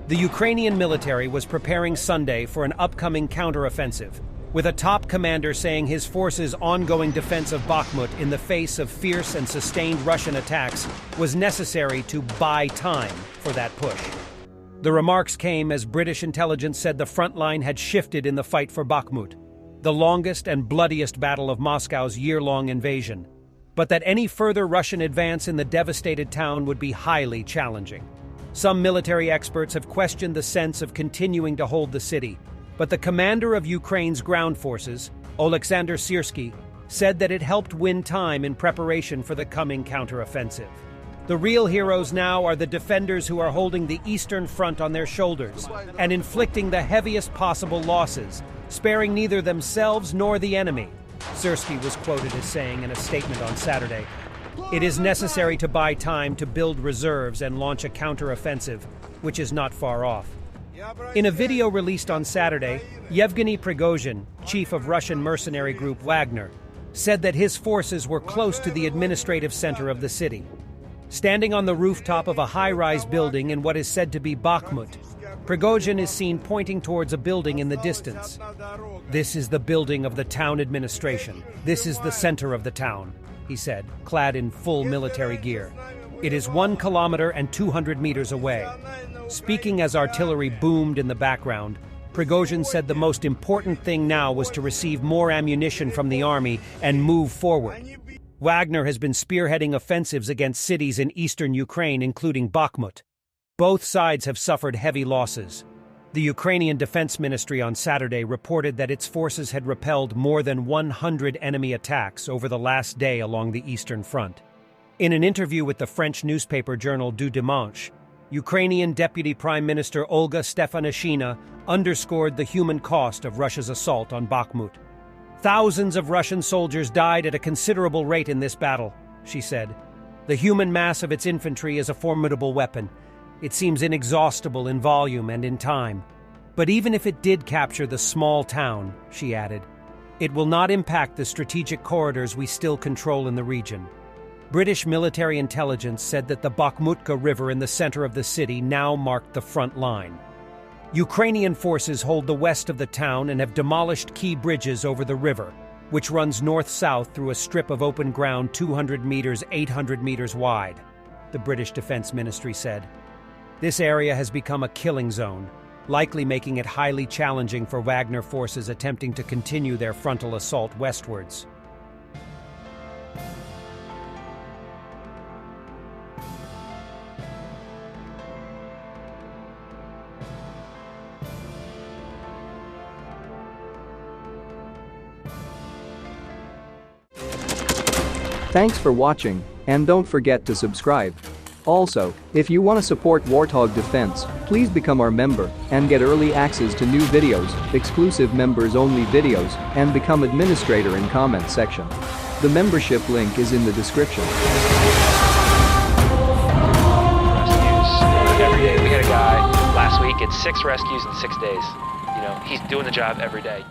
The Ukrainian military was preparing Sunday for an upcoming counteroffensive, with a top commander saying his forces' ongoing defense of Bakhmut in the face of fierce and sustained Russian attacks was necessary to buy time for that push. The remarks came as British intelligence said the front line had shifted in the fight for Bakhmut, the longest and bloodiest battle of Moscow's year-long invasion, but that any further Russian advance in the devastated town would be highly challenging. Some military experts have questioned the sense of continuing to hold the city, but the commander of Ukraine's ground forces, Oleksandr Syrsky, said that it helped win time in preparation for the coming counteroffensive. The real heroes now are the defenders who are holding the Eastern Front on their shoulders and inflicting the heaviest possible losses, sparing neither themselves nor the enemy, Syrsky was quoted as saying in a statement on Saturday. It is necessary to buy time to build reserves and launch a counteroffensive, which is not far off. In a video released on Saturday, Yevgeny Prigozhin, chief of Russian mercenary group Wagner, said that his forces were close to the administrative center of the city. Standing on the rooftop of a high-rise building in what is said to be Bakhmut, Prigozhin is seen pointing towards a building in the distance. "This is the building of the town administration. This is the center of the town," he said, clad in full military gear. "It is 1 kilometer and 200 meters away." Speaking as artillery boomed in the background, Prigozhin said the most important thing now was to receive more ammunition from the army and move forward. Wagner has been spearheading offensives against cities in eastern Ukraine, including Bakhmut. Both sides have suffered heavy losses. The Ukrainian Defense Ministry on Saturday reported that its forces had repelled more than 100 enemy attacks over the last day along the Eastern Front. In an interview with the French newspaper journal Du Dimanche, Ukrainian Deputy Prime Minister Olga Stefanishina underscored the human cost of Russia's assault on Bakhmut. "Thousands of Russian soldiers died at a considerable rate in this battle," she said. "The human mass of its infantry is a formidable weapon. It seems inexhaustible in volume and in time. But even if it did capture the small town," she added, "it will not impact the strategic corridors we still control in the region." British military intelligence said that the Bakhmutka River in the center of the city now marked the front line. Ukrainian forces hold the west of the town and have demolished key bridges over the river, which runs north-south through a strip of open ground 200 meters, 800 meters wide, the British Defense Ministry said. This area has become a killing zone, likely making it highly challenging for Wagner forces attempting to continue their frontal assault westwards. Thanks for watching, and don't forget to subscribe. Also, if you want to support Warthog Defense, please become our member and get early access to new videos, exclusive members-only videos, and become administrator in comment section. The membership link is in the description. Rescues every day. We had a guy last week, it's 6 rescues in 6 days. You know, he's doing the job every day.